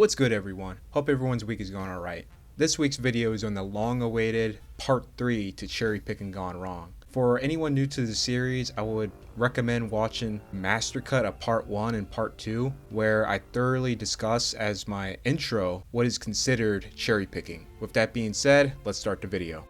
What's good, everyone? Hope everyone's week is going alright. This week's video is on the long-awaited Part 3 to Cherry Picking Gone Wrong. For anyone new to the series, I would recommend watching Master Cut of Part 1 and Part 2, where I thoroughly discuss as my intro what is considered cherry picking. With that being said, let's start the video.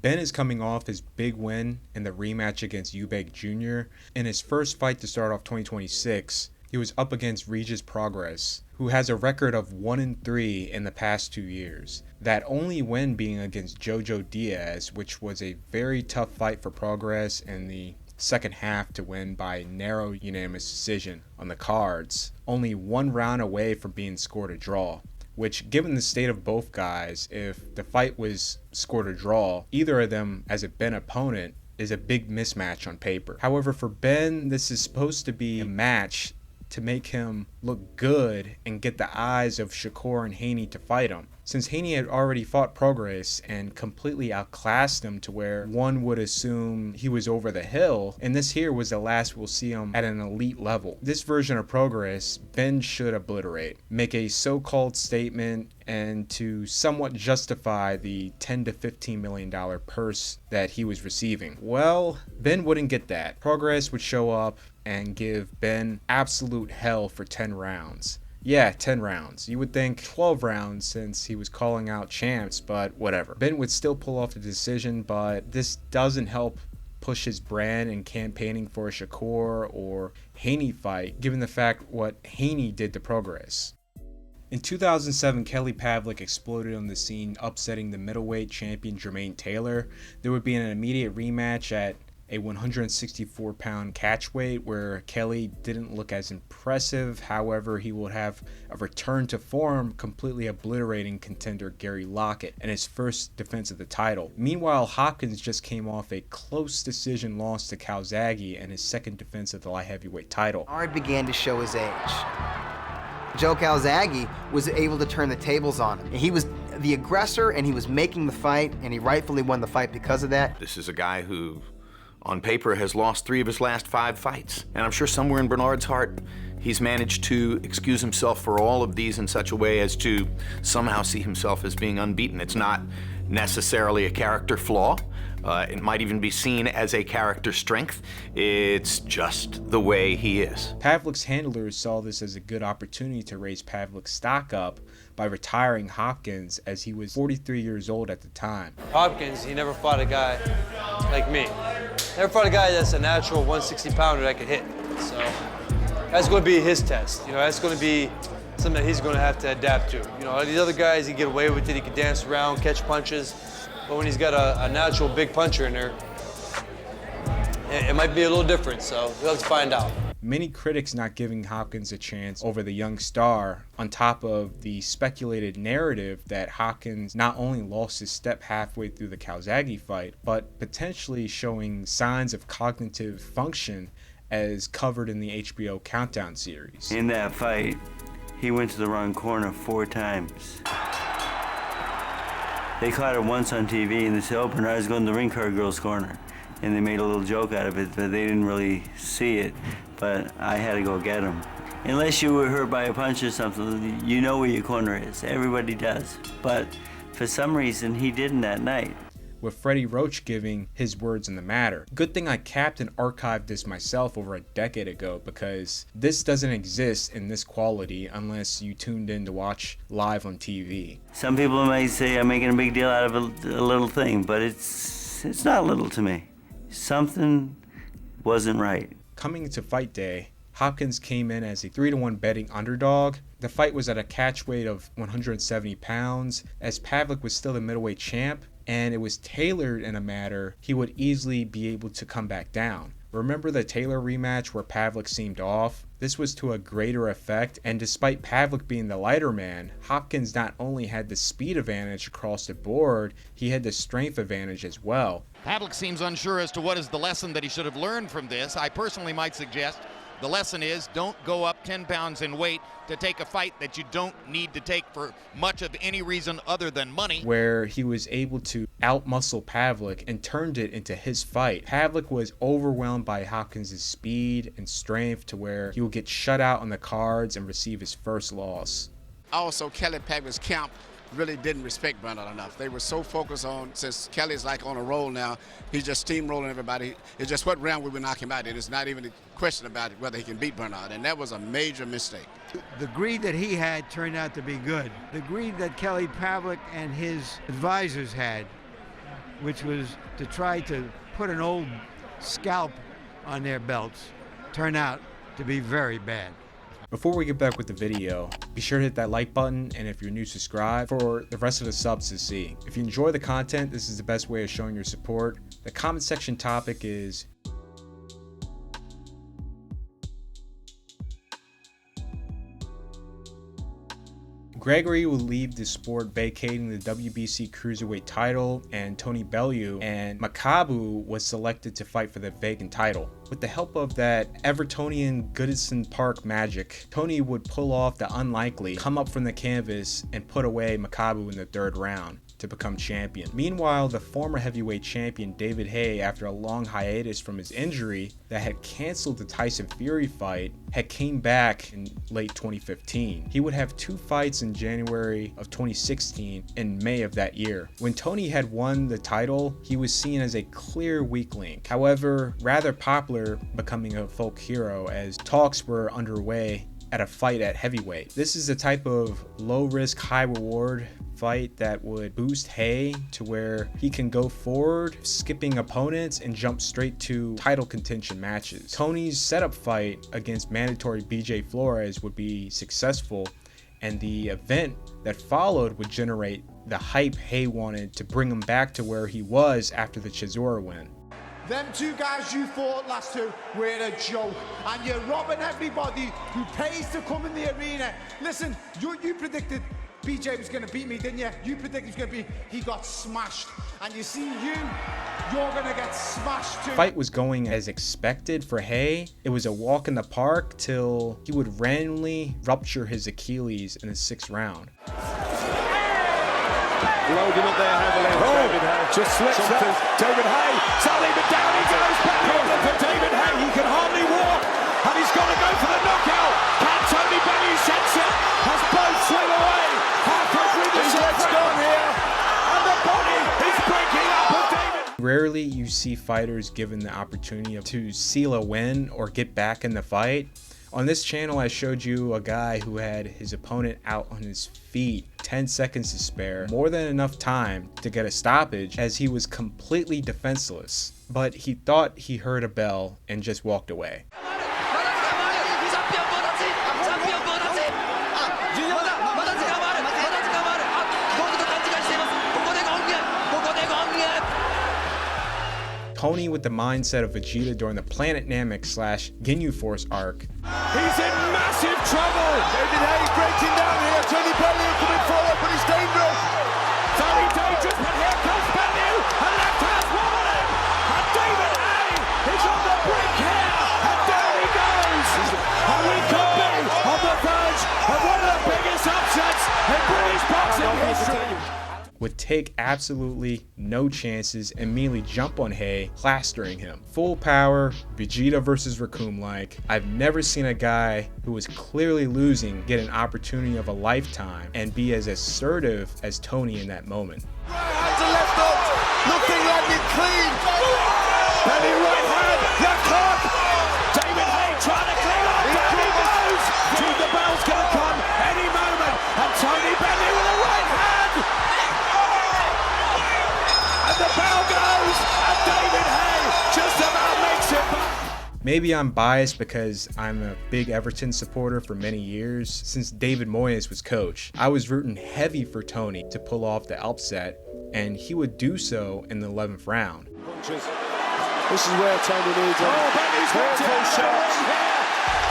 Ben is coming off his big win in the rematch against Eubank Jr. In his first fight to start off 2026, he was up against Regis Prograis, who has a record of 1-3 in the past 2 years. That only win being against Jojo Diaz, which was a very tough fight for Prograis in the second half to win by narrow unanimous decision on the cards, only one round away from being scored a draw. Which, given the state of both guys, if the fight was scored a draw, either of them as a Ben opponent is a big mismatch on paper. However, for Ben, this is supposed to be a match to make him look good and get the eyes of Shakur and Haney to fight him. Since Haney had already fought Prograis and completely outclassed him to where one would assume he was over the hill, and this here was the last we'll see him at an elite level. This version of Prograis, Ben should obliterate, make a so-called statement, and to somewhat justify the $10 to $15 million purse that he was receiving. Well, Ben wouldn't get that. Prograis would show up and give Ben absolute hell for 10 rounds. Yeah, 10 rounds. You would think 12 rounds since he was calling out champs, but whatever. Ben would still pull off the decision, but this doesn't help push his brand in campaigning for a Shakur or Haney fight, given the fact what Haney did to Prograis. In 2007, Kelly Pavlik exploded on the scene, upsetting the middleweight champion Jermaine Taylor. There would be an immediate rematch at a 164-pound catch weight where Kelly didn't look as impressive. However, he would have a return to form, completely obliterating contender Gary Lockett in his first defense of the title. Meanwhile, Hopkins just came off a close decision loss to Calzaghe in his second defense of the light heavyweight title. Ard began to show his age. Joe Calzaghe was able to turn the tables on him. He was the aggressor and he was making the fight, and he rightfully won the fight because of that. This is a guy who on paper has lost 3 of his last 5 fights. And I'm sure somewhere in Bernard's heart, he's managed to excuse himself for all of these in such a way as to somehow see himself as being unbeaten. It's not necessarily a character flaw. It might even be seen as a character strength. It's just the way he is. Pavlik's handlers saw this as a good opportunity to raise Pavlik's stock up by retiring Hopkins, as he was 43 years old at the time. Hopkins, he never fought a guy like me. Never fought a guy that's a natural 160-pounder that could hit. So that's going to be his test. That's going to be something that he's going to have to adapt to. These other guys, he can get away with it. He can dance around, catch punches. But when he's got a natural big puncher in there, it might be a little different. So we'll have to find out. Many critics not giving Hopkins a chance over the young star, on top of the speculated narrative that Hopkins not only lost his step halfway through the Calzaghe fight, but potentially showing signs of cognitive function as covered in the HBO Countdown series. In that fight, he went to the wrong corner 4 times. They caught it once on TV and they said, oh, Bernard's going to the ring card girl's corner. And they made a little joke out of it, but they didn't really see it. But I had to go get him. Unless you were hurt by a punch or something, you know where your corner is. Everybody does. But for some reason, he didn't that night. With Freddie Roach giving his words in the matter. Good thing I capped and archived this myself over a decade ago, because this doesn't exist in this quality unless you tuned in to watch live on TV. Some people might say I'm making a big deal out of a little thing, but it's not little to me. Something wasn't right. Coming into fight day, Hopkins came in as a 3-1 betting underdog. The fight was at a catch weight of 170 pounds, as Pavlik was still the middleweight champ, and it was tailored in a manner he would easily be able to come back down. Remember the Taylor rematch where Pavlik seemed off? This was to a greater effect, and despite Pavlik being the lighter man, Hopkins not only had the speed advantage across the board, he had the strength advantage as well. Pavlik seems unsure as to what is the lesson that he should have learned from this. I personally might suggest The lesson is don't go up 10 pounds in weight to take a fight that you don't need to take for much of any reason other than money. Where he was able to outmuscle Pavlik and turned it into his fight. Pavlik was overwhelmed by Hopkins' speed and strength to where he would get shut out on the cards and receive his first loss. Also, Kelly Pavlik's camp really didn't respect Bernard enough. They were so focused on, since Kelly's like on a roll now, he's just steamrolling everybody. It's just what round we would knock him out in. It's not even a question about it, whether he can beat Bernard, and that was a major mistake. The greed that he had turned out to be good. The greed that Kelly Pavlik and his advisors had, which was to try to put an old scalp on their belts, turned out to be very bad. Before we get back with the video, be sure to hit that like button, and if you're new, subscribe for the rest of the subs to see. If you enjoy the content, this is the best way of showing your support. The comment section topic is Gregory will leave the sport vacating the WBC Cruiserweight title, and Tony Bellew and Makabu was selected to fight for the vacant title. With the help of that Evertonian Goodison Park magic, Tony would pull off the unlikely, come up from the canvas and put away Makabu in the third round to become champion. Meanwhile, the former heavyweight champion David Haye, after a long hiatus from his injury that had canceled the Tyson Fury fight, had came back in late 2015. He would have 2 fights in January of 2016 and May of that year. When Tony had won the title, he was seen as a clear weak link. However, rather popular, becoming a folk hero as talks were underway at a fight at heavyweight. This is the type of low risk, high reward fight that would boost Haye to where he can go forward, skipping opponents and jump straight to title contention matches. Tony's setup fight against mandatory BJ Flores would be successful, and the event that followed would generate the hype Haye wanted to bring him back to where he was after the Chisora win. Them 2 guys you fought last 2 were a joke, and you're robbing everybody who pays to come in the arena. Listen, you predicted BJ was going to beat me, didn't you? You predicted he was going to be, he got smashed. And you see you're going to get smashed too. The fight was going as expected for Haye. It was a walk in the park till he would randomly rupture his Achilles in the 6th round. Logan up there heavily. David Haye just slips up. David Haye, suddenly, but down he goes back over for David Haye. He can hardly walk, and he's got to go for the knockout. Can Tony Bellew sense it? Has both swing away. His legs gone here, and the body is breaking up with David. Rarely you see fighters given the opportunity to seal a win or get back in the fight. On this channel, I showed you a guy who had his opponent out on his feet, 10 seconds to spare, more than enough time to get a stoppage as he was completely defenseless. But he thought he heard a bell and just walked away. Tony with the mindset of Vegeta during the Planet Namek / Ginyu Force arc. He's in massive trouble. David Haye breaking down here. Tony Bellew coming forward, but he's dangerous. Very dangerous, but here comes Bellew. And left hand's wobbled him. And David Haye is on the brink here. And down he goes. And we could be on the verge of one of the biggest upsets in British boxing history. Would take absolutely no chances and immediately jump on Haye, plastering him. Full power, Vegeta versus Raccoon like. I've never seen a guy who was clearly losing get an opportunity of a lifetime and be as assertive as Tony in that moment. Right hand to left hook, looking like it clean. Bellew right hand, left hook. David Haye trying to clean up. Down he goes. The bell's gonna come any moment. And Tony Bellew with a right hand. And the bell goes, and David Haye just about makes it back. Maybe I'm biased because I'm a big Everton supporter for many years. Since David Moyes was coach, I was rooting heavy for Tony to pull off the upset, and he would do so in the 11th round. This is where Tony needs him. Oh, Bellew's got it. Shots.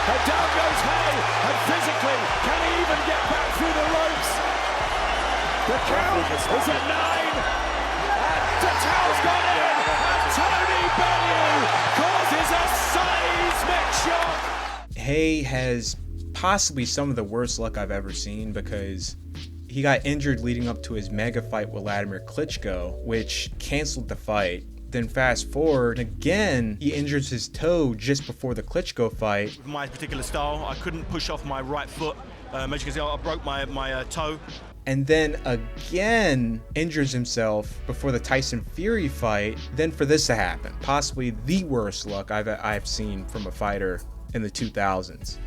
And down goes Haye, and physically, can he even get back through the ropes? The count is at 9. The towel's gone in, and Tony Bellew causes a seismic shock. Haye has possibly some of the worst luck I've ever seen because he got injured leading up to his mega fight with Vladimir Klitschko, which canceled the fight. Then fast forward, again, he injures his toe just before the Klitschko fight. With my particular style, I couldn't push off my right foot. As you can see, I broke my toe. And then again injures himself before the Tyson Fury fight. Then for this to happen, possibly the worst luck I've seen from a fighter in the 2000s.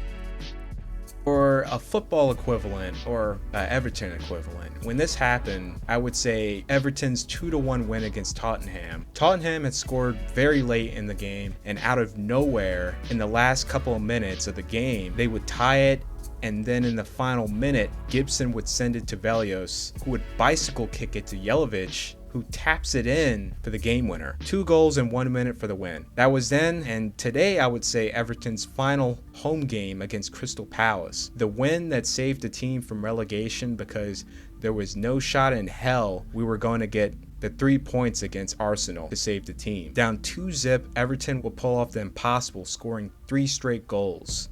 Or a football equivalent, or Everton equivalent. When this happened, I would say Everton's 2-1 win against Tottenham. Tottenham had scored very late in the game, and out of nowhere, in the last couple of minutes of the game, they would tie it, and then in the final minute, Gibson would send it to Velios, who would bicycle kick it to Jelavic, who taps it in for the game winner. 2 goals in 1 minute for the win. That was then, and today I would say Everton's final home game against Crystal Palace. The win that saved the team from relegation because there was no shot in hell we were going to get the 3 points against Arsenal to save the team. Down 2-0, Everton will pull off the impossible, scoring 3 straight goals.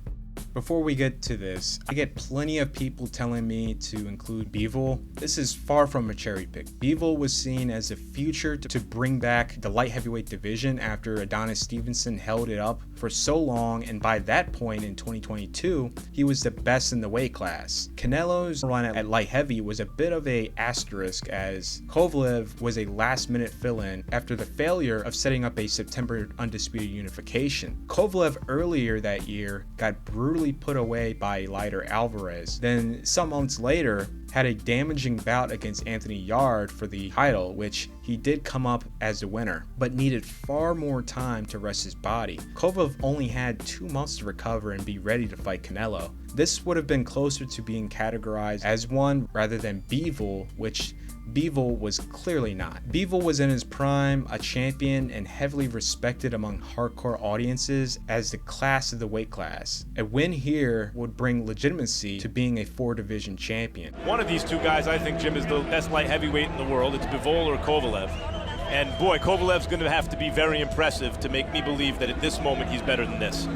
Before we get to this, I get plenty of people telling me to include Bivol. This is far from a cherry pick. Bivol was seen as a future to bring back the light heavyweight division after Adonis Stevenson held it up for so long, and by that point in 2022, he was the best in the weight class. Canelo's run at light heavy was a bit of a asterisk as Kovalev was a last-minute fill-in after the failure of setting up a September undisputed unification. Kovalev earlier that year got brutally put away by Leiter Alvarez, then some months later had a damaging bout against Anthony Yarde for the title, which he did come up as the winner, but needed far more time to rest his body. Kovalev only had 2 months to recover and be ready to fight Canelo. This would have been closer to being categorized as one rather than Bivol, which Bivol was clearly not. Bivol was in his prime, a champion, and heavily respected among hardcore audiences as the class of the weight class. A win here would bring legitimacy to being a 4-division champion. One of these 2 guys, I think, Jim, is the best light heavyweight in the world. It's Bivol or Kovalev. And boy, Kovalev's going to have to be very impressive to make me believe that at this moment he's better than this.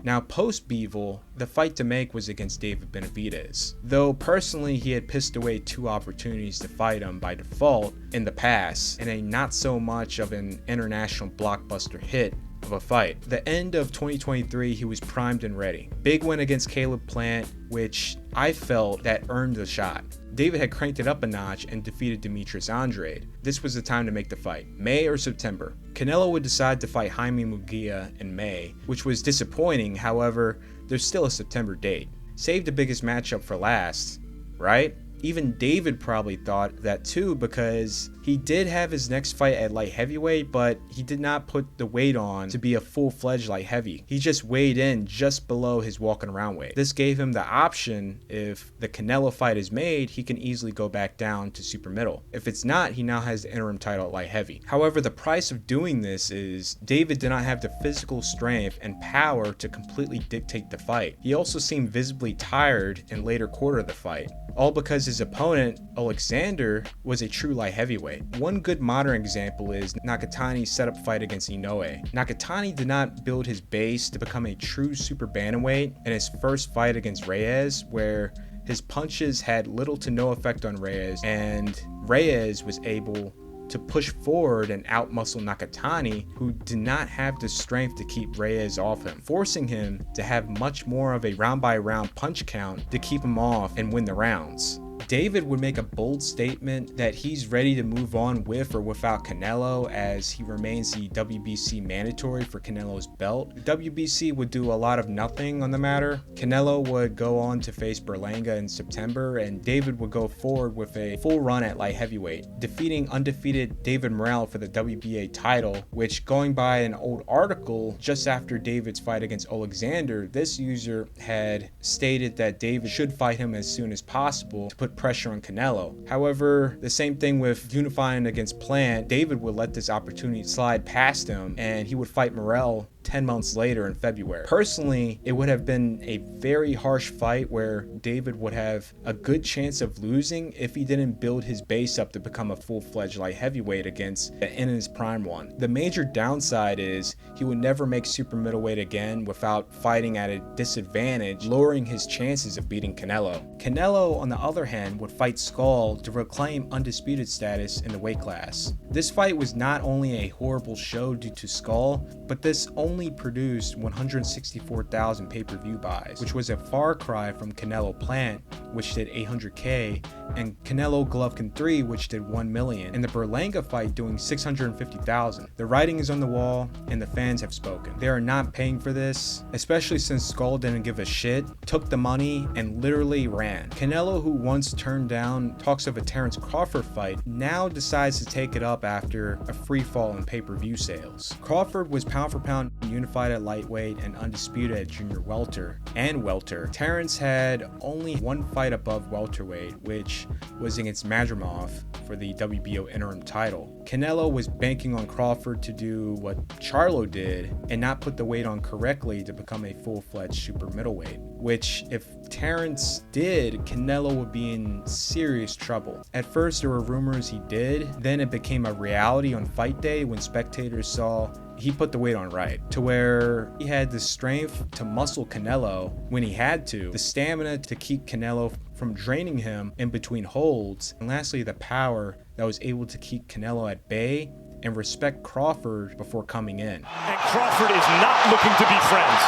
Now, post-Bivol, the fight to make was against David Benavidez. Though personally he had pissed away 2 opportunities to fight him by default in the past, in a not so much of an international blockbuster hit of a fight. The end of 2023, he was primed and ready. Big win against Caleb Plant, which I felt that earned the shot. David had cranked it up a notch and defeated Demetrius Andrade. This was the time to make the fight. May or September. Canelo would decide to fight Jaime Munguia in May, which was disappointing. However, there's still a September date. Save the biggest matchup for last, right? Even David probably thought that too, because he did have his next fight at light heavyweight, but he did not put the weight on to be a full-fledged light heavy. He just weighed in just below his walking around weight. This gave him the option, if the Canelo fight is made, he can easily go back down to super middle. If it's not, he now has the interim title at light heavy. However, the price of doing this is David did not have the physical strength and power to completely dictate the fight. He also seemed visibly tired in later quarter of the fight, all because his opponent, Alexander, was a true light heavyweight. One good modern example is Nakatani's setup fight against Inoue. Nakatani did not build his base to become a true super bantamweight in his first fight against Reyes, where his punches had little to no effect on Reyes, and Reyes was able to push forward and outmuscle Nakatani, who did not have the strength to keep Reyes off him, forcing him to have much more of a round-by-round punch count to keep him off and win the rounds. David would make a bold statement that he's ready to move on with or without Canelo, as he remains the WBC mandatory for Canelo's belt. The WBC would do a lot of nothing on the matter. Canelo would go on to face Berlanga in September, and David would go forward with a full run at light heavyweight, defeating undefeated David Morrell for the WBA title, which, going by an old article just after David's fight against Alexander, this user had stated that David should fight him as soon as possible to put pressure on Canelo. However, the same thing with unifying against Plant, David would let this opportunity slide past him, and he would fight Morrell 10 months later in February. Personally, it would have been a very harsh fight where David would have a good chance of losing if he didn't build his base up to become a full-fledged light heavyweight in his prime one. The major downside is he would never make super middleweight again without fighting at a disadvantage, lowering his chances of beating Canelo. Canelo, on the other hand, would fight Skull to reclaim undisputed status in the weight class. This fight was not only a horrible show due to Skull, but this only produced 164,000 pay-per-view buys, which was a far cry from Canelo Plant, which did 800K, and Canelo Golovkin 3, which did 1 million, and the Berlanga fight doing 650,000. The writing is on the wall, and the fans have spoken. They are not paying for this, especially since Skull didn't give a shit, took the money, and literally ran. Canelo, who once turned down talks of a Terence Crawford fight, now decides to take it up after a free fall in pay-per-view sales. Crawford was pound for pound unified at lightweight and undisputed at junior welter and welter. Terence had only one fight above welterweight, which was against Madrimov for the WBO interim title. Canelo was banking on Crawford to do what Charlo did and not put the weight on correctly to become a full-fledged super middleweight, which if Terence did, Canelo would be in serious trouble. At first there were rumors he did, then it became a reality on fight day when spectators saw he put the weight on right, to where he had the strength to muscle Canelo when he had to, the stamina to keep Canelo from draining him in between holds, and lastly the power that was able to keep Canelo at bay and respect Crawford before coming in. And Crawford is not looking to be friends.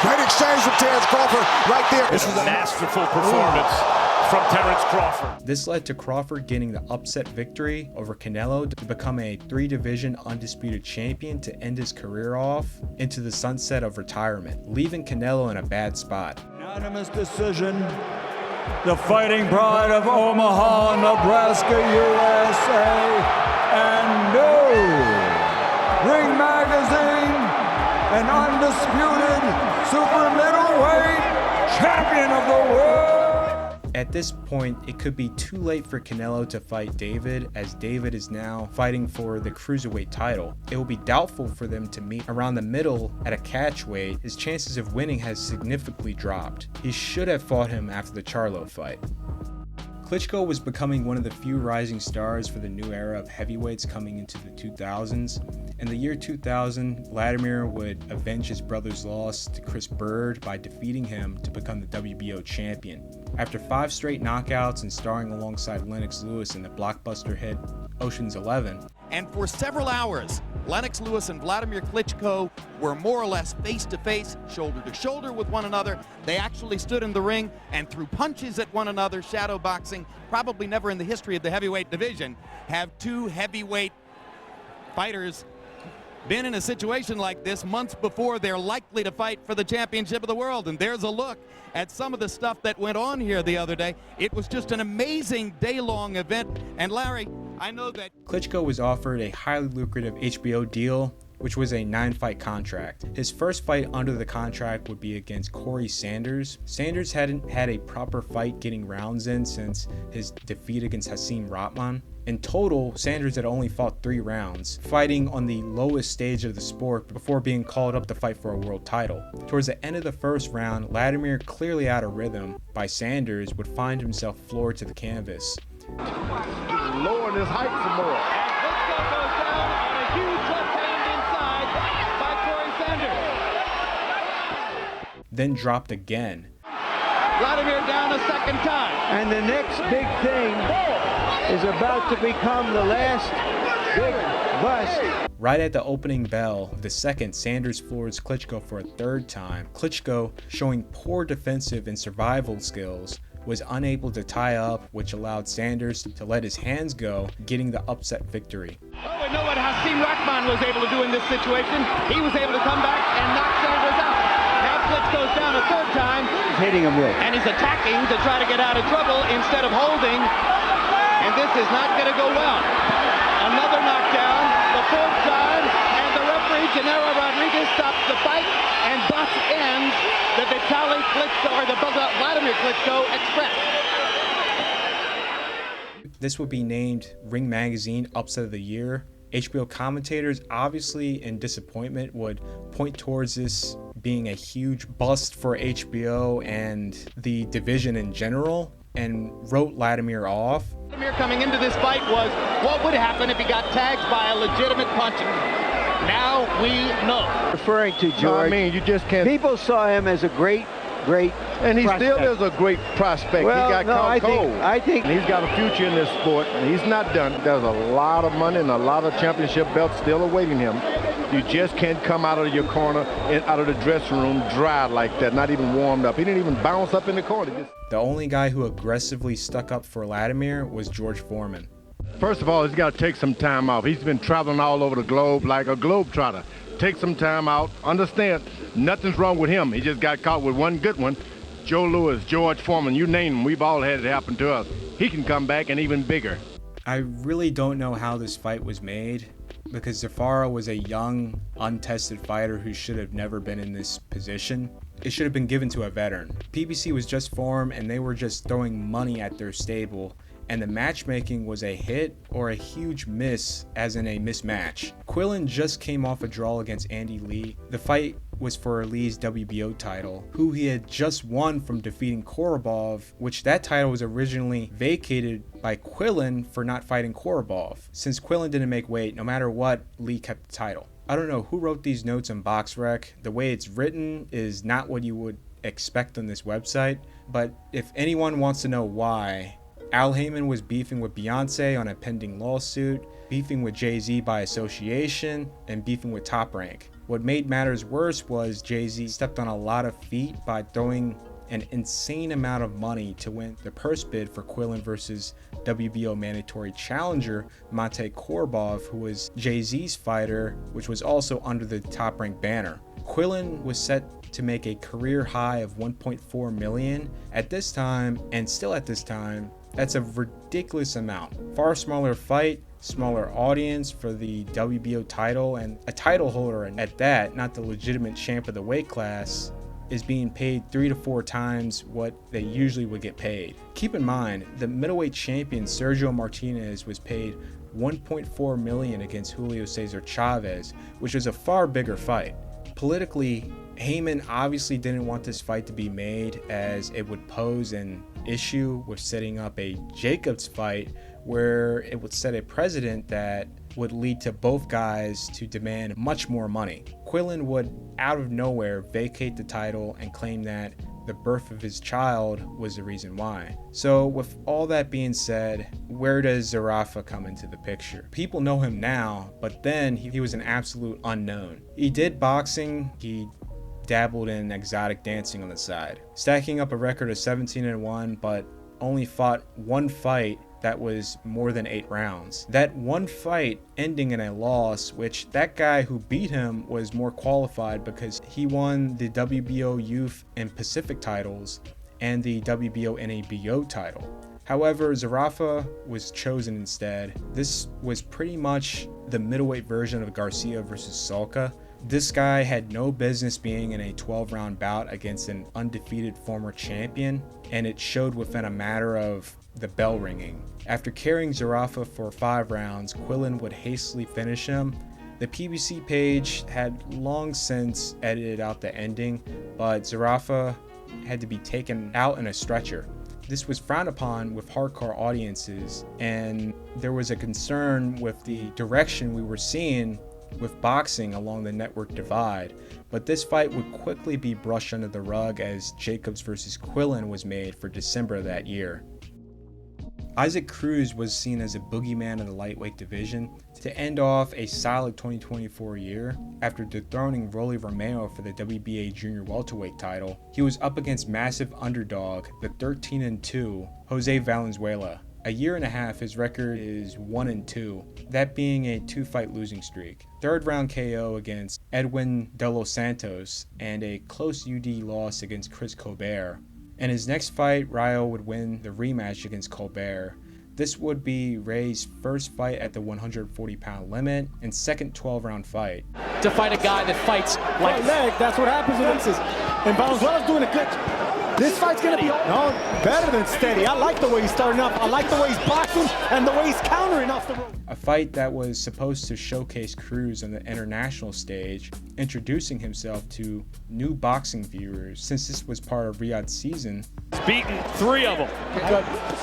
Great exchange from Terence Crawford right there. This was a masterful performance from Terence Crawford. This led to Crawford getting the upset victory over Canelo to become a 3-division undisputed champion to end his career off into the sunset of retirement, leaving Canelo in a bad spot. Unanimous decision, the Fighting Pride of Omaha, Nebraska, USA, and new Ring Magazine, an undisputed super middleweight champion of the world. At this point, it could be too late for Canelo to fight David, as David is now fighting for the cruiserweight title. It will be doubtful for them to meet around the middle at a catchweight. His chances of winning has significantly dropped. He should have fought him after the Charlo fight. Klitschko was becoming one of the few rising stars for the new era of heavyweights coming into the 2000s. In the year 2000, Vladimir would avenge his brother's loss to Chris Bird by defeating him to become the WBO champion. After 5 straight knockouts and starring alongside Lennox Lewis in the blockbuster hit Ocean's 11. And for several hours, Lennox Lewis and Vladimir Klitschko were more or less face-to-face, shoulder-to-shoulder with one another. They actually stood in the ring and threw punches at one another, shadow boxing. Probably never in the history of the heavyweight division have 2 heavyweight fighters been in a situation like this months before they're likely to fight for the championship of the world. And there's a look at some of the stuff that went on here the other day. It was just an amazing day-long event. And Larry, I know that Klitschko was offered a highly lucrative HBO deal, which was a 9-fight contract. His first fight under the contract would be against Corey Sanders. Sanders hadn't had a proper fight getting rounds in since his defeat against Hasim Rahman. In total, Sanders had only fought 3 rounds, fighting on the lowest stage of the sport before being called up to fight for a world title. Towards the end of the first round, Vladimir, clearly out of rhythm by Sanders, would find himself floored to the canvas. Lowering his height some more. Klitschko goes down on a huge left hand inside by Corey Sanders. Then dropped again. Vladimir down a second time. And the next big thing is about to become the last big bust. Right at the opening bell of the second, Sanders floors Klitschko for a 3rd time. Klitschko, showing poor defensive and survival skills, was unable to tie up, which allowed Sanders to let his hands go, getting the upset victory. Well, we know what Hasim Rahman was able to do in this situation. He was able to come back and knock Sanders out. Now Klitschko's down a 3rd time. He's hitting him with. And he's attacking to try to get out of trouble instead of holding. And this is not going to go well. Another knockdown, the 4th time, and the referee, Gennaro Rodriguez, stops the fight, and thus ends the Vitaly Klitschko, or the Vladimir Klitschko Express. This would be named Ring Magazine Upset of the Year HBO commentators, obviously in disappointment, would point towards this being a huge bust for HBO and the division in general, and wrote Latimer off. Latimer coming into this fight was what would happen if he got tagged by a legitimate puncher. Now we know. Referring to George, no, I mean, you just can't. People saw him as a great and he prospect. still is a great prospect. Well, he got caught cold. I think he's got a future in this sport, and he's not done. There's a lot of money and a lot of championship belts still awaiting him. You just can't come out of your corner and out of the dressing room dry like that, not even warmed up. He didn't even bounce up in the corner. The only guy who aggressively stuck up for Latimer was George Foreman. First of all, he's got to take some time off. He's been traveling all over the globe like a globetrotter. Take some time out. Understand, nothing's wrong with him. He just got caught with one good one. Joe Louis, George Foreman, you name them. We've all had it happen to us. He can come back and even bigger. I really don't know how this fight was made, because Zafara was a young, untested fighter who should have never been in this position. It should have been given to a veteran. PBC was just formed and they were just throwing money at their stable, and the matchmaking was a hit or a huge miss, as in a mismatch. Quillin just came off a draw against Andy Lee. The fight was for Lee's WBO title, who he had just won from defeating Korobov, which that title was originally vacated by Quillin for not fighting Korobov. Since Quillin didn't make weight, no matter what, Lee kept the title. I don't know who wrote these notes on BoxRec. The way it's written is not what you would expect on this website, but if anyone wants to know why, Al Heyman was beefing with Beyonce on a pending lawsuit, beefing with Jay-Z by association, and beefing with Top Rank. What made matters worse was Jay-Z stepped on a lot of feet by throwing an insane amount of money to win the purse bid for Quillin versus WBO mandatory challenger Mate Korobov, who was Jay-Z's fighter, which was also under the Top Rank banner. Quillin was set to make a career high of $1.4 million at this time, and still at this time, that's a ridiculous amount. Far smaller fight, smaller audience for the WBO title, and a title holder at that, not the legitimate champ of the weight class, is being paid 3 to 4 times what they usually would get paid. Keep in mind, the middleweight champion Sergio Martinez was paid $1.4 million against Julio Cesar Chavez, which was a far bigger fight. Politically, Heyman obviously didn't want this fight to be made, as it would pose an issue with setting up a Jacobs fight where it would set a precedent that would lead to both guys to demand much more money. Quillin would, out of nowhere, vacate the title and claim that the birth of his child was the reason why. So with all that being said, where does Zerafa come into the picture? People know him now, but then he was an absolute unknown. He did boxing, he dabbled in exotic dancing on the side, stacking up a record of 17-1, but only fought one fight that was more than 8 rounds. That one fight ending in a loss, which that guy who beat him was more qualified because he won the WBO Youth and Pacific titles and the WBO NABO title. However, Zerafa was chosen instead. This was pretty much the middleweight version of Garcia versus Salka. This guy had no business being in a 12-round bout against an undefeated former champion, and it showed within a matter of the bell ringing. After carrying Zerafa for 5 rounds, Quillin would hastily finish him. The PBC page had long since edited out the ending, but Zerafa had to be taken out in a stretcher. This was frowned upon with hardcore audiences, and there was a concern with the direction we were seeing with boxing along the network divide, but this fight would quickly be brushed under the rug as Jacobs versus Quillin was made for December of that year. Isaac Cruz was seen as a boogeyman in the lightweight division to end off a solid 2024 year. After dethroning Rolly Romero for the WBA junior welterweight title, he was up against massive underdog, the 13-2 Jose Valenzuela. A year and a half, his record is 1-2, that being a 2-fight losing streak. 3rd round KO against Edwin De Los Santos, and a close UD loss against Chris Colbert. In his next fight, Rayo would win the rematch against Colbert. This would be Ray's first fight at the 140-pound limit and second 12-round fight. To fight a guy that fights like leg, that's what happens in this. And Valenzuela's doing a good This fight's gonna be better than steady. I like the way he's starting up. I like the way he's boxing and the way he's countering off the rope. A fight that was supposed to showcase Cruz on the international stage, introducing himself to new boxing viewers since this was part of Riyadh's season. He's beaten 3 of them.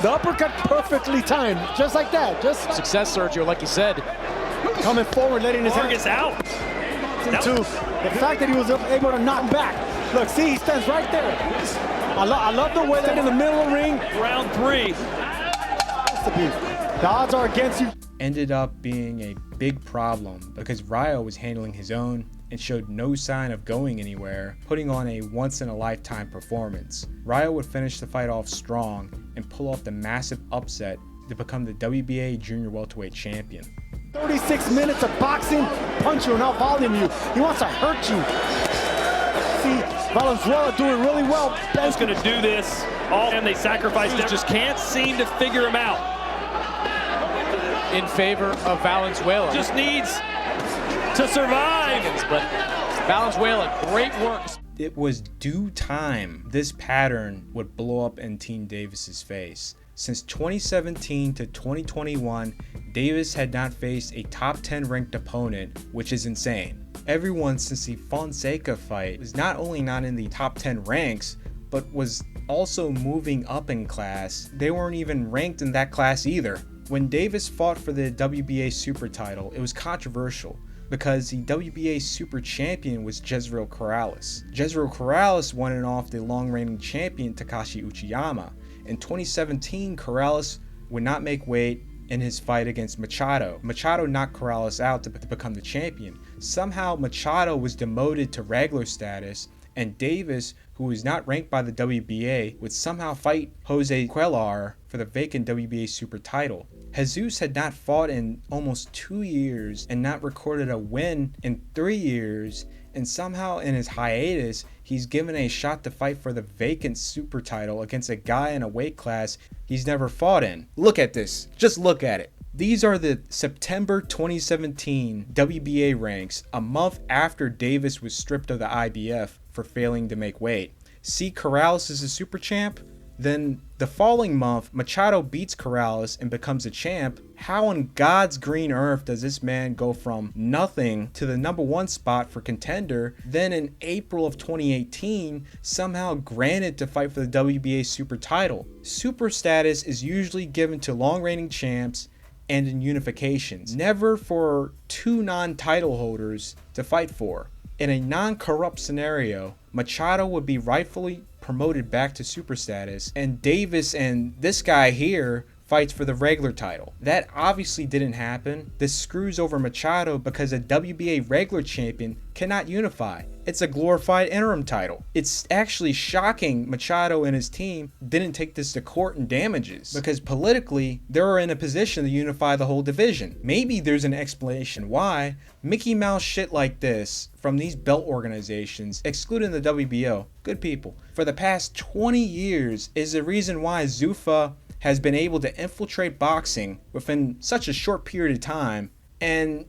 The uppercut perfectly timed, just like that. Just success, Sergio, like you said. Coming forward, letting his Vargas out. Into the fact that he was able to knock back. Look, see, he stands right there. I love the way they're in the middle of the ring. Round 3. The odds are against you. Ended up being a big problem because Rayo was handling his own and showed no sign of going anywhere, putting on a once-in-a-lifetime performance. Rayo would finish the fight off strong and pull off the massive upset to become the WBA junior welterweight champion. 36 minutes of boxing, punch you and out volume you. He wants to hurt you. See, Valenzuela doing really well. Ben's going to do this. All and they sacrificed him. Just can't seem to figure him out. In favor of Valenzuela. Just needs to survive. But Valenzuela, great work. It was due time this pattern would blow up in Team Davis's face. Since 2017 to 2021, Davis had not faced a top 10 ranked opponent, which is insane. Everyone since the Fonseca fight was not only not in the top 10 ranks, but was also moving up in class. They weren't even ranked in that class either. When Davis fought for the WBA Super title, it was controversial because the WBA Super Champion was Jezreel Corrales. Jezreel Corrales won it off the long-reigning champion Takashi Uchiyama. In 2017, Corrales would not make weight in his fight against Machado. Machado knocked Corrales out to become the champion. Somehow Machado was demoted to regular status, and Davis, who was not ranked by the WBA, would somehow fight Jose Cuellar for the vacant WBA Super title. Jesus had not fought in almost 2 years and not recorded a win in 3 years, and somehow in his hiatus, he's given a shot to fight for the vacant Super title against a guy in a weight class he's never fought in. Look at this. Just look at it. These are the September 2017 WBA ranks, a month after Davis was stripped of the IBF for failing to make weight. See Corrales as a super champ? Then the following month, Machado beats Corrales and becomes a champ. How on God's green earth does this man go from nothing to the #1 spot for contender, then in April of 2018, somehow granted to fight for the WBA Super title? Super status is usually given to long-reigning champs and in unifications, never for 2 non-title holders to fight for. In a non-corrupt scenario, Machado would be rightfully promoted back to super status, and Davis and this guy here fights for the regular title. That obviously didn't happen. This screws over Machado because a WBA regular champion cannot unify. It's a glorified interim title. It's actually shocking Machado and his team didn't take this to court and damages, because politically they're in a position to unify the whole division. Maybe there's an explanation why Mickey Mouse shit like this from these belt organizations, excluding the WBO, good people, for the past 20 years is the reason why Zuffa has been able to infiltrate boxing within such a short period of time and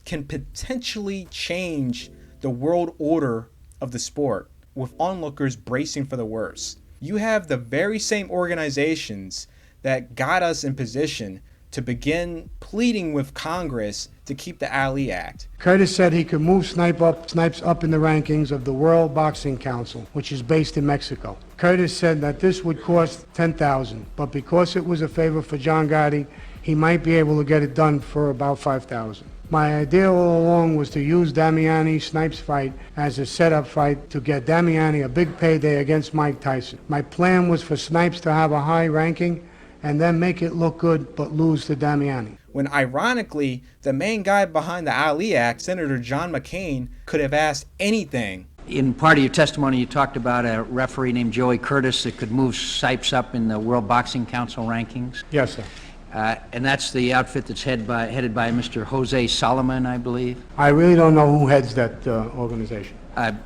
can potentially change the world order of the sport with onlookers bracing for the worst. You have the very same organizations that got us in position to begin pleading with Congress to keep the Ali Act. Curtis said he could move Snipes up in the rankings of the World Boxing Council, which is based in Mexico. Curtis said that this would cost $10,000, but because it was a favor for John Gotti, he might be able to get it done for about $5,000. My idea all along was to use Damiani-Snipes fight as a setup fight to get Damiani a big payday against Mike Tyson. My plan was for Snipes to have a high ranking and then make it look good but lose to Damiani. When ironically, the main guy behind the Ali Act, Senator John McCain, could have asked anything. In part of your testimony, you talked about a referee named Joey Curtis that could move Snipes up in the World Boxing Council rankings. Yes, sir. And that's the outfit that's headed by Mr. Jose Solomon, I believe. I really don't know who heads that organization.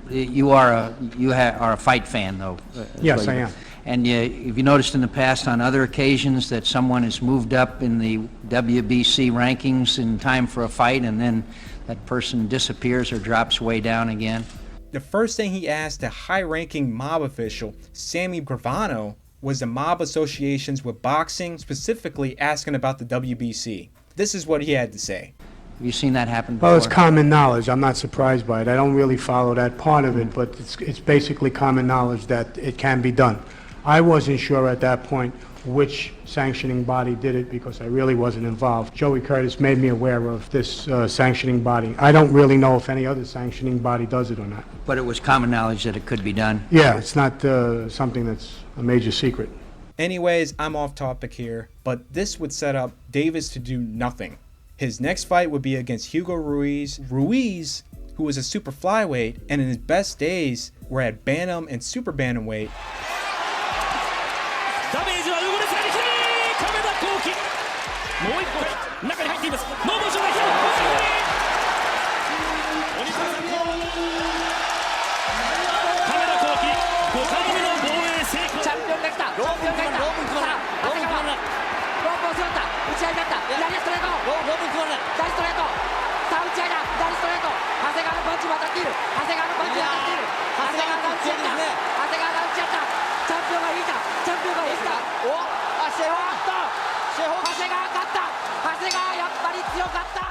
You are a fight fan, though. Yes, I am. And have you noticed in the past on other occasions that someone has moved up in the WBC rankings in time for a fight and then that person disappears or drops way down again? the first thing he asked the high-ranking mob official, Sammy Gravano, was the mob associations with boxing, specifically asking about the WBC. This is what he had to say. Have you seen that happen before? Well, it's common knowledge. I'm not surprised by it. I don't really follow that part of it, but it's basically common knowledge that it can be done. I wasn't sure at that point which sanctioning body did it because I really wasn't involved. Joey Curtis made me aware of this sanctioning body. I don't really know if any other sanctioning body does it or not. But it was common knowledge that it could be done? Yeah, it's not something that's a major secret. Anyways, I'm off topic here, but this would set up Davis to do nothing. His next fight would be against Hugo Ruiz. Ruiz, who was a super flyweight, and in his best days were at bantam and super bantamweight.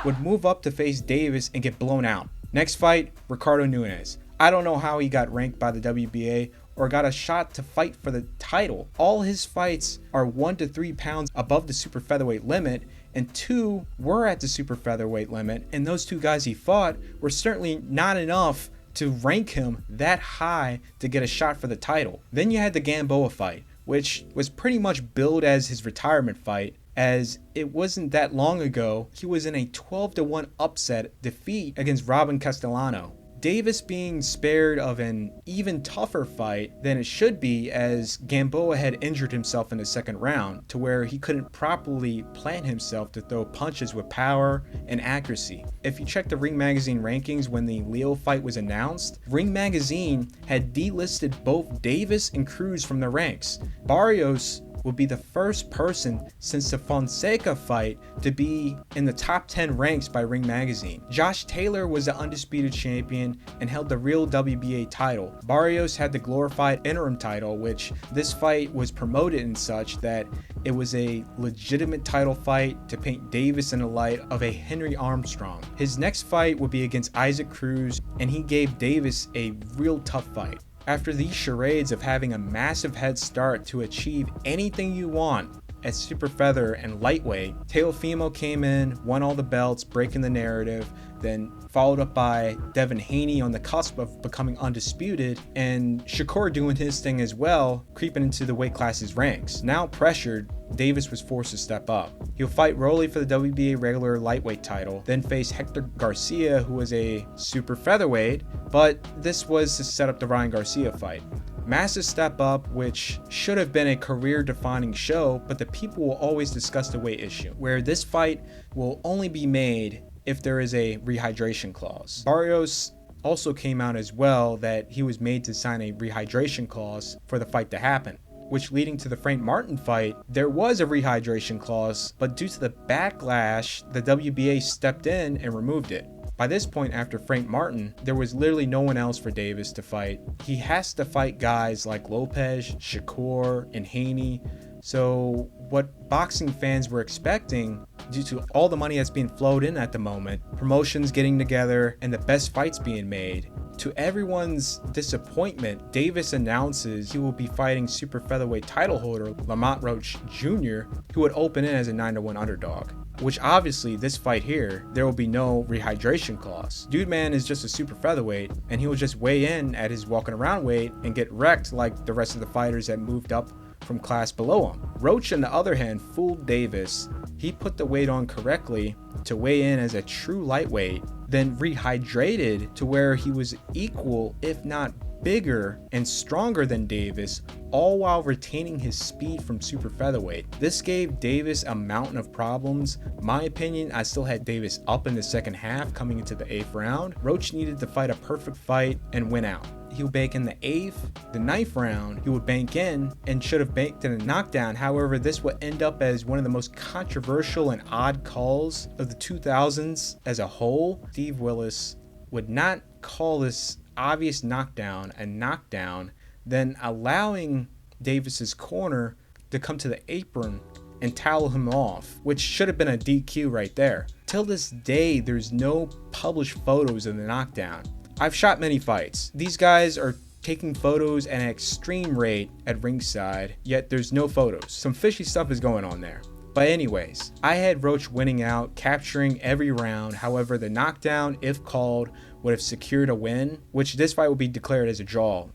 Would move up to face Davis and get blown out. Next fight, Ricardo Nunes. I don't know how he got ranked by the WBA or got a shot to fight for the title. All his fights are 1 to 3 pounds above the super featherweight limit, and 2 were at the super featherweight limit, and those 2 guys he fought were certainly not enough to rank him that high to get a shot for the title. Then you had the Gamboa fight, which was pretty much billed as his retirement fight, as it wasn't that long ago he was in a 12-1 upset defeat against Robin Castellano. Davis being spared of an even tougher fight than it should be, as Gamboa had injured himself in the second round to where he couldn't properly plant himself to throw punches with power and accuracy. If you check the Ring Magazine rankings when the Leo fight was announced, Ring Magazine had delisted both Davis and Cruz from the ranks. Barrios will be the first person since the Fonseca fight to be in the top 10 ranks by Ring Magazine. Josh Taylor was the undisputed champion and held the real WBA title. Barrios had the glorified interim title, which this fight was promoted in such that it was a legitimate title fight to paint Davis in the light of a Henry Armstrong. His next fight would be against Isaac Cruz, and he gave Davis a real tough fight. After these charades of having a massive head start to achieve anything you want at super feather and lightweight, Teofimo came in, won all the belts, breaking the narrative, then followed up by Devin Haney on the cusp of becoming undisputed, and Shakur doing his thing as well, creeping into the weight classes ranks. Now pressured, Davis was forced to step up. He'll fight Rolly for the WBA regular lightweight title, then face Hector Garcia, who was a super featherweight, but this was to set up the Ryan Garcia fight. Massive step up, which should have been a career-defining show, but the people will always discuss the weight issue, where this fight will only be made if there is a rehydration clause. Barrios also came out as well that he was made to sign a rehydration clause for the fight to happen, which leading to the Frank Martin fight, there was a rehydration clause, but due to the backlash, the WBA stepped in and removed it. By this point, after Frank Martin, there was literally no one else for Davis to fight. He has to fight guys like Lopez, Shakur, and Haney. So what boxing fans were expecting, due to all the money that's being flowed in at the moment, promotions getting together, and the best fights being made, to everyone's disappointment, Davis announces he will be fighting super featherweight title holder Lamont Roach Jr., who would open in as a 9-1 underdog. Which obviously, this fight here, there will be no rehydration clause. Dude man is just a super featherweight, and he will just weigh in at his walking around weight and get wrecked like the rest of the fighters that moved up from class below him. Roach, on the other hand, fooled Davis. He put the weight on correctly to weigh in as a true lightweight, then rehydrated to where he was equal, if not bigger and stronger than Davis, all while retaining his speed from super featherweight. This gave Davis a mountain of problems. My opinion, I still had Davis up in the second half coming into the 8th round. Roach needed to fight a perfect fight and win out. He would bank in the 8th, the 9th round, he would bank in and should have banked in a knockdown. However, this would end up as one of the most controversial and odd calls of the 2000s as a whole. Steve Willis would not call this obvious knockdown a knockdown, then allowing Davis's corner to come to the apron and towel him off, which should have been a DQ right there. Till this day, there's no published photos of the knockdown. I've shot many fights. These guys are taking photos at an extreme rate at ringside, yet there's no photos. Some fishy stuff is going on there. But anyways, I had Roach winning out, capturing every round. However, the knockdown, if called, would have secured a win, which this fight would be declared as a draw.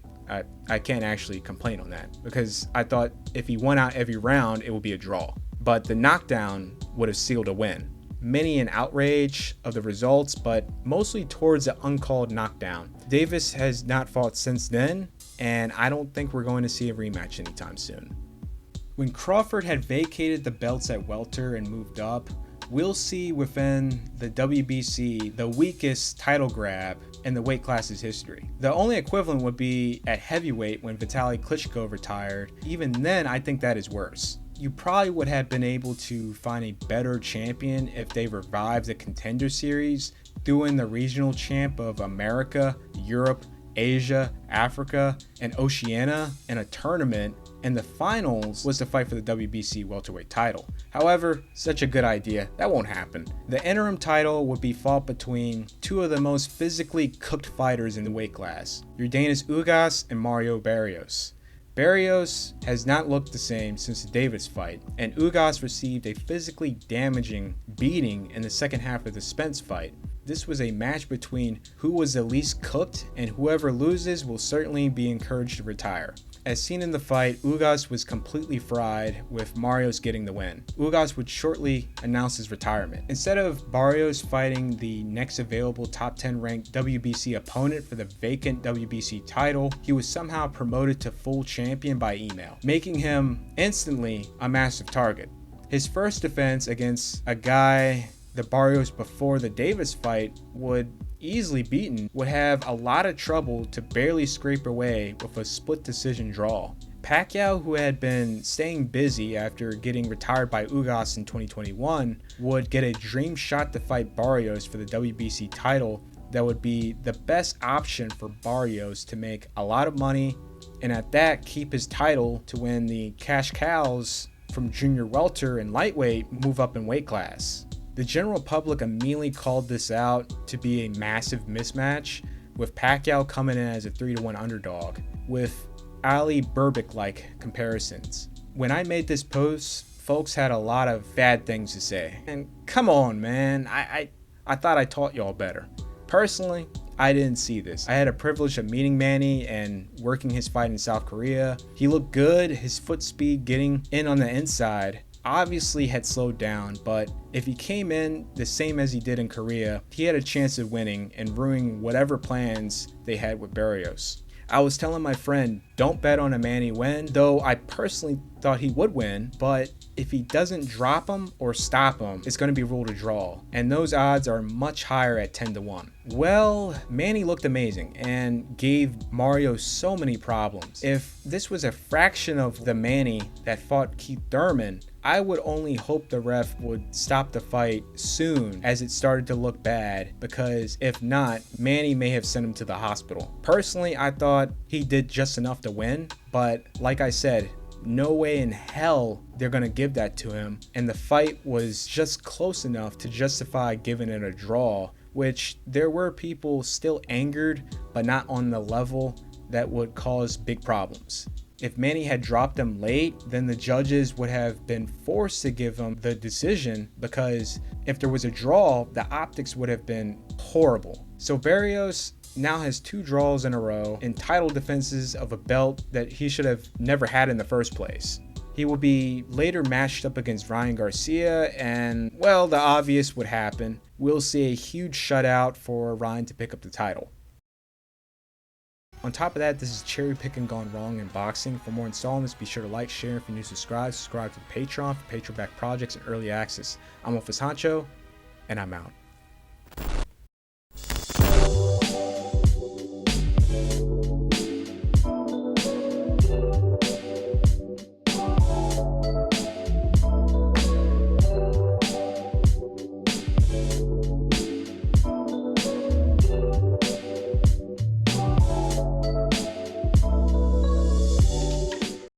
I can't actually complain on that, because I thought if he won out every round, it would be a draw. But the knockdown would have sealed a win. Many an outrage of the results, but mostly towards the uncalled knockdown. Davis has not fought since then, and I don't think we're going to see a rematch anytime soon. When Crawford had vacated the belts at welter and moved up, we'll see within the WBC the weakest title grab in the weight class's history. The only equivalent would be at heavyweight when Vitaly Klitschko retired. Even then, I think that is worse. You probably would have been able to find a better champion if they revived the Contender Series, threw in the regional champ of America, Europe, Asia, Africa, and Oceania in a tournament, and the finals was to fight for the WBC welterweight title. However, such a good idea, that won't happen. The interim title would be fought between two of the most physically cooked fighters in the weight class, Yordenis Ugas and Mario Barrios. Barrios has not looked the same since the Davis fight, and Ugas received a physically damaging beating in the second half of the Spence fight. This was a match between who was the least cooked, and whoever loses will certainly be encouraged to retire. As seen in the fight, Ugas was completely fried, with Barrios getting the win. Ugas would shortly announce his retirement. Instead of Barrios fighting the next available top 10 ranked WBC opponent for the vacant WBC title, he was somehow promoted to full champion by email, making him instantly a massive target. His first defense against a guy the Barrios before the Davis fight would easily beaten would have a lot of trouble to barely scrape away with a split decision draw. Pacquiao, who had been staying busy after getting retired by Ugas in 2021, would get a dream shot to fight Barrios for the WBC title that would be the best option for Barrios to make a lot of money, and at that keep his title to when the cash cows from junior welter and lightweight move up in weight class. The general public immediately called this out to be a massive mismatch, with Pacquiao coming in as a 3-1 underdog, with Ali Berbick-like comparisons. When I made this post, folks had a lot of bad things to say. And come on, man, I thought I taught y'all better. Personally, I didn't see this. I had a privilege of meeting Manny and working his fight in South Korea. He looked good, his foot speed getting in on the inside obviously had slowed down, but if he came in the same as he did in Korea, he had a chance of winning and ruining whatever plans they had with Barrios. I was telling my friend, don't bet on a Manny win, though I personally thought he would win, but if he doesn't drop him or stop him, it's going to be ruled a draw, and those odds are much higher at 10-1. Well, Manny looked amazing and gave Mario so many problems. If this was a fraction of the Manny that fought Keith Thurman, I would only hope the ref would stop the fight soon as it started to look bad, because if not, Manny may have sent him to the hospital. Personally, I thought he did just enough to win, but like I said, no way in hell they're gonna give that to him, and the fight was just close enough to justify giving it a draw, which there were people still angered, but not on the level that would cause big problems. If Manny had dropped him late, then the judges would have been forced to give him the decision, because if there was a draw, the optics would have been horrible. So Barrios now has 2 draws in a row in title defenses of a belt that he should have never had in the first place. He will be later matched up against Ryan Garcia, and well, the obvious would happen. We'll see a huge shutout for Ryan to pick up the title. On top of that, this is cherry picking gone wrong in boxing. For more installments, be sure to like, share, and if you're new, subscribe to the Patreon for Patreon-backed projects and early access. I'm Office Honcho, and I'm out.